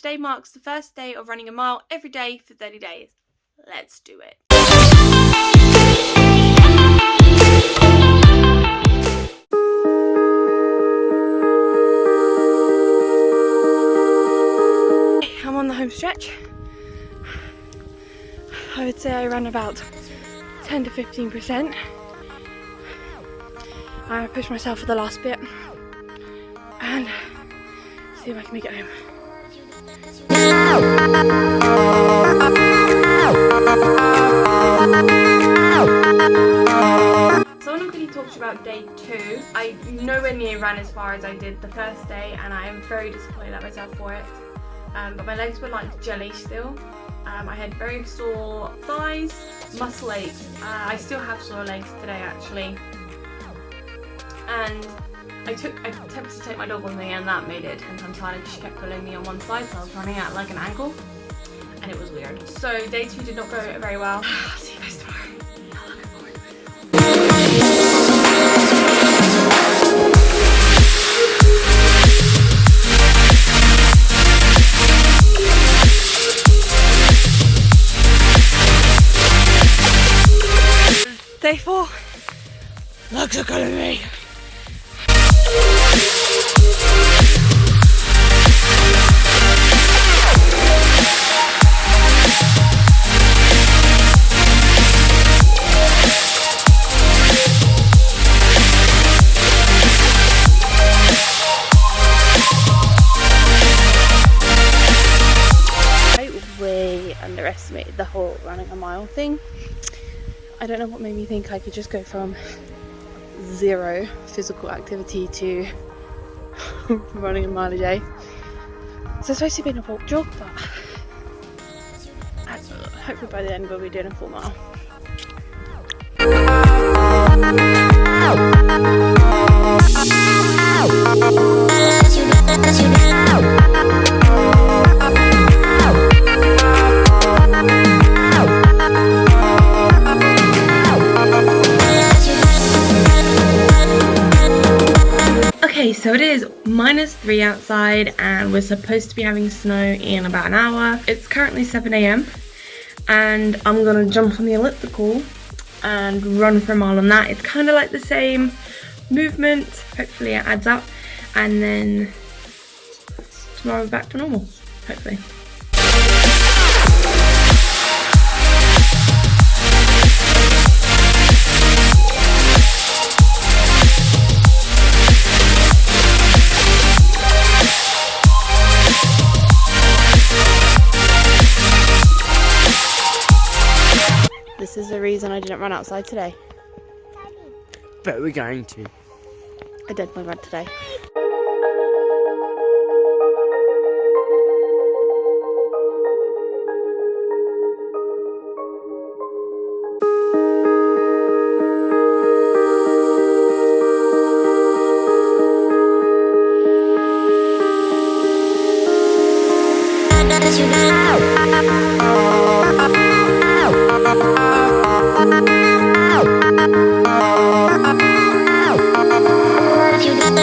today marks the first day of running a mile every day for 30 days. Let's do it. I'm on the home stretch. I would say I ran about 10 to 15%. I pushed myself for the last bit and see if I can make it home. Someone quickly talked about day 2. I nowhere near ran as far as I did the first day, and I am very disappointed at myself for it. But my legs were like jelly still. I had very sore thighs, muscle aches. I still have sore legs today actually. And I attempted to take my dog with me, and that made it 10 times harder because she kept pulling me on one side, so I was running at like an ankle, and it was weird. So day 2 did not go very well. I'll see you guys tomorrow. Day 4. Legs are killing me. I way underestimated the whole running a mile thing. I don't know what made me think I could just go from 0 physical activity to running a mile a day. So it's supposed to be a walk jog, but hopefully by the end we'll be doing a full mile. Okay, so it is -3 outside and we're supposed to be having snow in about an hour. It's currently 7 AM and I'm gonna jump on the elliptical and run for a mile on that. It's kind of like the same movement, hopefully it adds up, and then tomorrow we're back to normal, hopefully. This is the reason I didn't run outside today. But we're going to. I did my run today.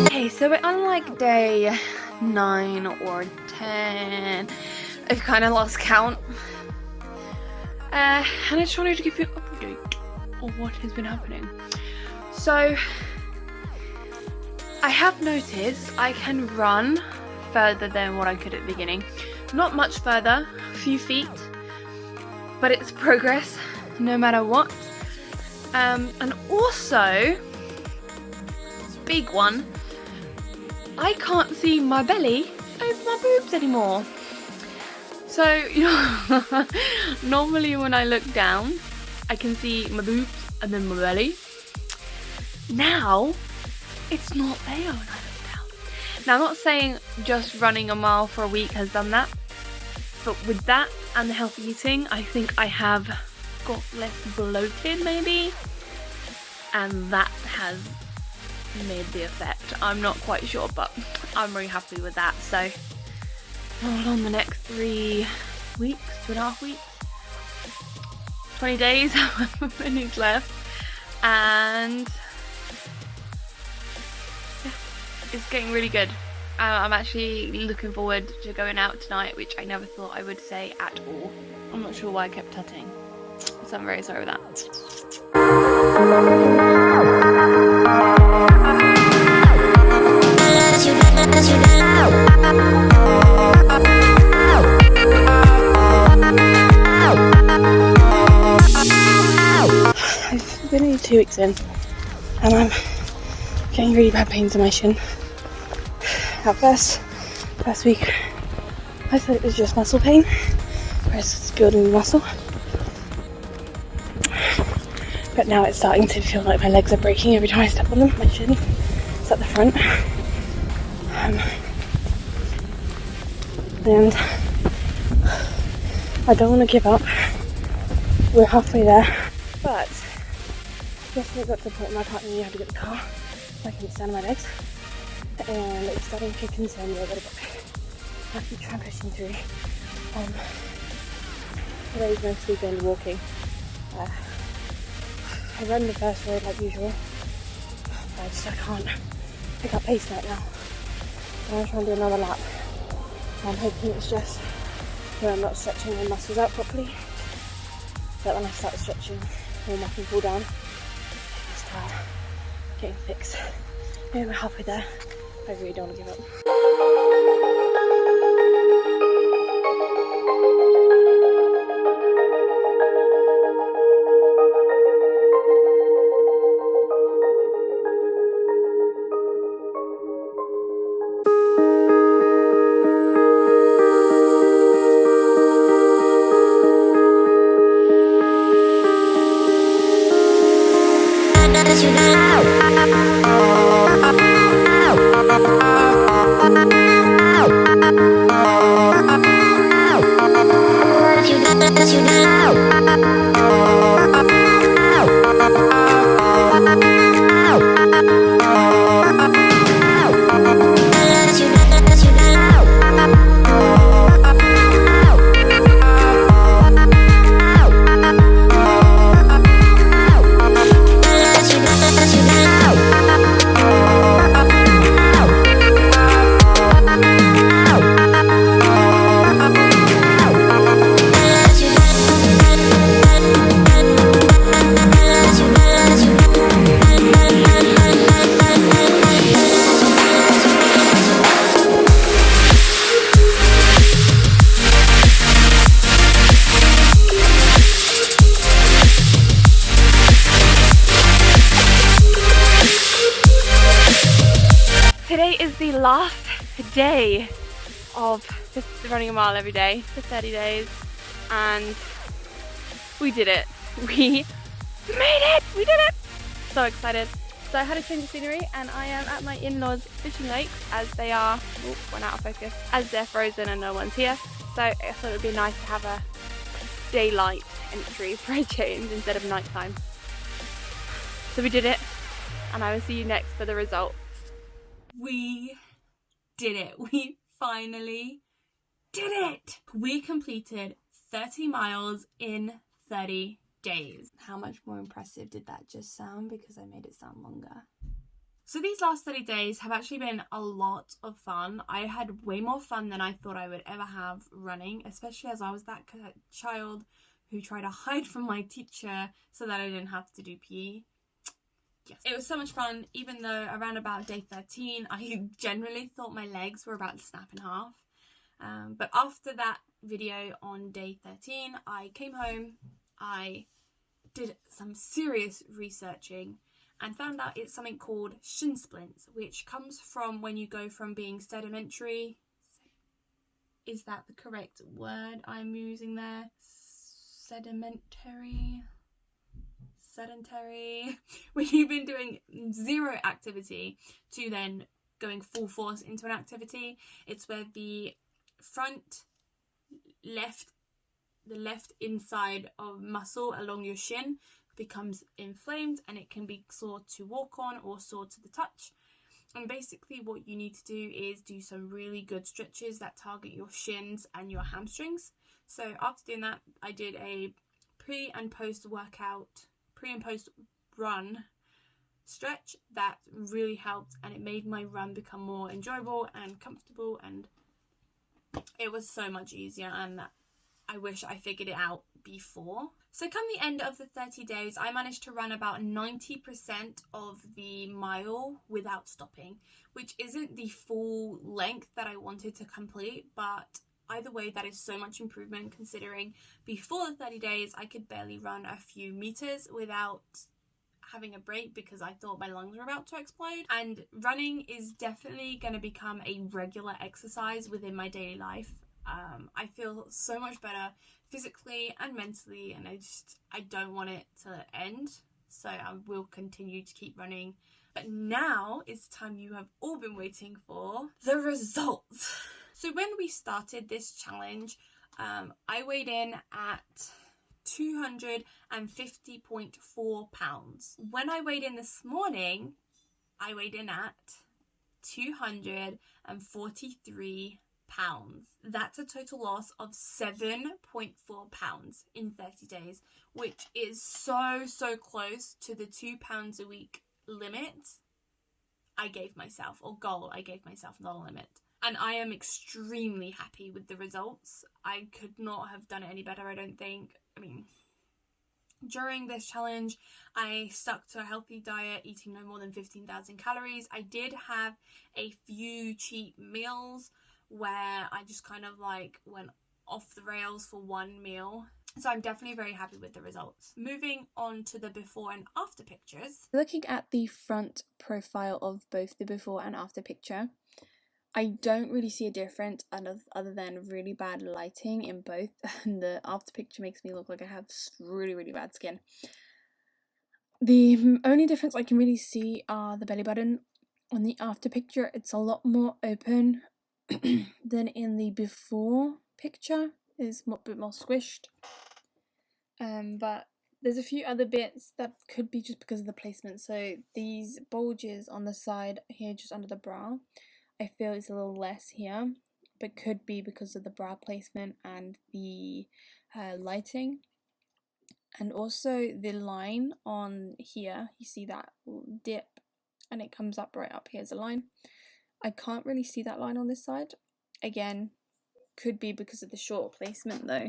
Okay, so we're on like day 9 or 10. I've kind of lost count. And I just wanted to give you an update of what has been happening. So, I have noticed I can run further than what I could at the beginning. Not much further, a few feet, but it's progress no matter what. And also, big one, I can't see my belly over my boobs anymore. So, you know, normally when I look down, I can see my boobs and then my belly. Now, it's not there when I look down. Now, I'm not saying just running a mile for a week has done that, but with that and the healthy eating, I think I have got less bloated maybe, and that has made the effect. I'm not quite sure, but I'm really happy with that. So all on the next 3 weeks, 2.5 weeks, 20 days, however many's left, and yeah, it's getting really good. I'm actually looking forward to going out tonight, which I never thought I would say at all. I'm not sure why I kept tutting, so I'm very sorry for that. I've been only 2 weeks in and I'm getting really bad pains in my shin. At first week I thought it was just muscle pain, whereas it's building muscle. But now it's starting to feel like my legs are breaking every time I step on them. My shin is at the front. And I don't want to give up. We're halfway there. But yesterday I got to the point where my partner knew how to get the car so I can stand on my legs. And it's starting to concern me a little bit. I have to try pushing through. Today's mostly been walking. I run the first road like usual. I can't pick up pace right now. I'm going to try and do another lap. I'm hoping it's just when I'm not stretching my muscles out properly. But when I start stretching, warm up and cool down, it's start getting fixed. Maybe we're halfway there. I really don't want to give up. Today is the last day of just running a mile every day for 30 days, and we did it. We made it! We did it! So excited. So I had a change of scenery and I am at my in-laws fishing lakes as they are, oh, went out of focus, as they're frozen and no one's here. So I thought it would be nice to have a daylight entry for a change instead of nighttime. So we did it, and I will see you next for the result. We did it. We finally did it. We completed 30 miles in 30 days. How much more impressive did that just sound? Because I made it sound longer. So these last 30 days have actually been a lot of fun. I had way more fun than I thought I would ever have running, especially as I was that child who tried to hide from my teacher so that I didn't have to do PE. Yes. It was so much fun, even though around about day 13, I generally thought my legs were about to snap in half. But after that video on day 13, I came home, I did some serious researching and found out it's something called shin splints, which comes from when you go from being sedimentary. Is that the correct word I'm using there? Sedentary, when you've been doing zero activity to then going full force into an activity. It's where the left inside of muscle along your shin becomes inflamed, and it can be sore to walk on or sore to the touch. And basically what you need to do is do some really good stretches that target your shins and your hamstrings. So after doing that, I did a pre and post run stretch, that really helped, and it made my run become more enjoyable and comfortable, and it was so much easier, and I wish I figured it out before. So come the end of the 30 days, I managed to run about 90% of the mile without stopping, which isn't the full length that I wanted to complete, but either way, that is so much improvement, considering before the 30 days, I could barely run a few meters without having a break because I thought my lungs were about to explode. And running is definitely going to become a regular exercise within my daily life. I feel so much better physically and mentally, and I don't want it to end, so I will continue to keep running. But now is the time you have all been waiting for, the results. So when we started this challenge, I weighed in at 250.4 pounds. When I weighed in this morning, I weighed in at 243 pounds. That's a total loss of 7.4 pounds in 30 days, which is so close to the 2 pounds a week limit I gave myself, or goal I gave myself, not a limit. And I am extremely happy with the results. I could not have done it any better, I don't think. I mean, during this challenge, I stuck to a healthy diet, eating no more than 15,000 calories. I did have a few cheat meals where I just kind of like went off the rails for one meal. So I'm definitely very happy with the results. Moving on to the before and after pictures. Looking at the front profile of both the before and after picture, I don't really see a difference other than really bad lighting in both. And the after picture makes me look like I have really bad skin. The only difference I can really see are the belly button. On the after picture, it's a lot more open than in the before picture. It's a bit more squished. But there's a few other bits that could be just because of the placement. So these bulges on the side here, just under the bra, I feel it's a little less here, but could be because of the bra placement and the lighting. And also the line on here, you see that dip and it comes up right up here as a line. I can't really see that line on this side. Again, could be because of the short placement though.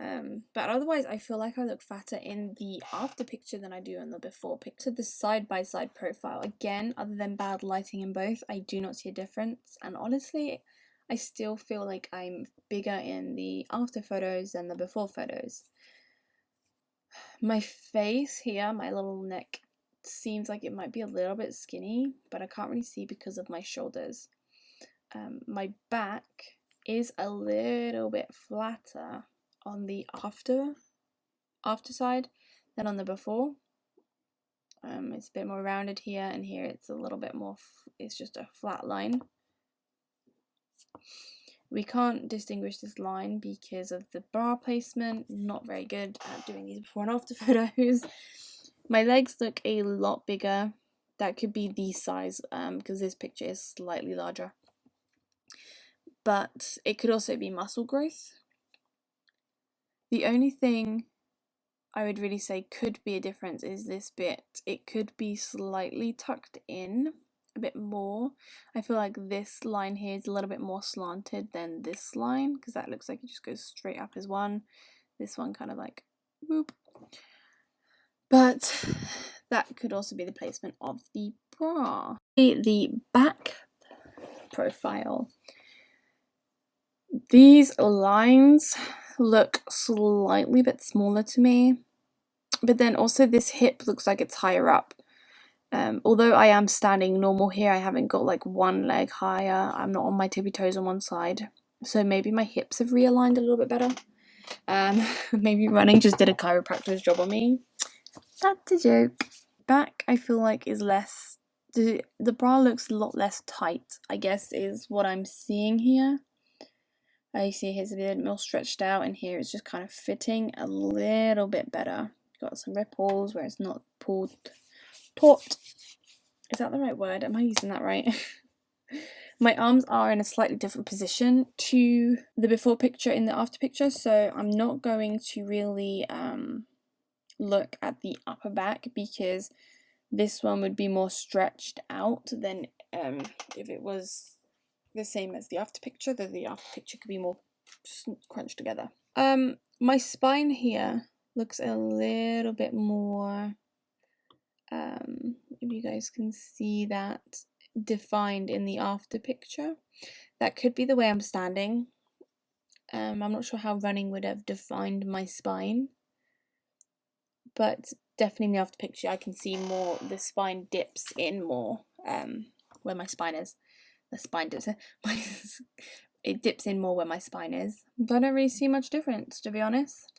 But otherwise I feel like I look fatter in the after picture than I do in the before picture. The side-by-side profile, again, other than bad lighting in both, I do not see a difference, and honestly I still feel like I'm bigger in the after photos than the before photos. My face here, my little neck, seems like it might be a little bit skinny, but I can't really see because of my shoulders. My back is a little bit flatter on the after side than on the before. It's a bit more rounded here, and here it's a little bit more it's just a flat line. We can't distinguish this line because of the bra placement. Not very good at doing these before and after photos. My legs look a lot bigger. That could be the size, because this picture is slightly larger, but it could also be muscle growth. The only thing I would really say could be a difference is this bit. It could be slightly tucked in a bit more. I feel like this line here is a little bit more slanted than this line, because that looks like it just goes straight up as one. This one kind of like whoop. But that could also be the placement of the bra. The back profile. These lines look slightly bit smaller to me, but then also this hip looks like it's higher up. Although I am standing normal here, I haven't got like one leg higher. I'm not on my tippy toes on one side, so maybe my hips have realigned a little bit better. Maybe running just did a chiropractor's job on me. That's a joke. Back, I feel like, is less, the bra looks a lot less tight, I guess, is what I'm seeing here. You see here's a bit more stretched out, and here it's just kind of fitting a little bit better. Got some ripples where it's not pulled taut. Is that the right word? Am I using that right? My arms are in a slightly different position to the before picture in the after picture, so I'm not going to really look at the upper back, because this one would be more stretched out than if it was the same as the after picture, though the after picture could be more crunched together. My spine here looks a little bit more, if you guys can see that, defined in the after picture. That could be the way I'm standing. I'm not sure how running would have defined my spine, but definitely in the after picture I can see more, the spine dips in more, where my spine is. The spine dips in, it dips in more where my spine is, but I don't really see much difference, to be honest.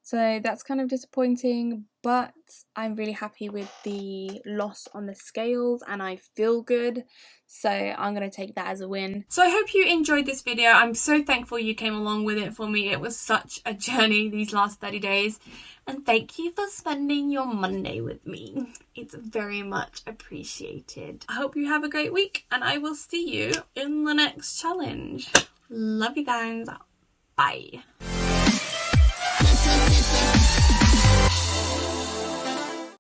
So that's kind of disappointing, but I'm really happy with the loss on the scales and I feel good. So I'm going to take that as a win. So I hope you enjoyed this video. I'm so thankful you came along with it for me. It was such a journey these last 30 days. And thank you for spending your Monday with me. It's very much appreciated. I hope you have a great week and I will see you in the next challenge. Love you guys. Bye.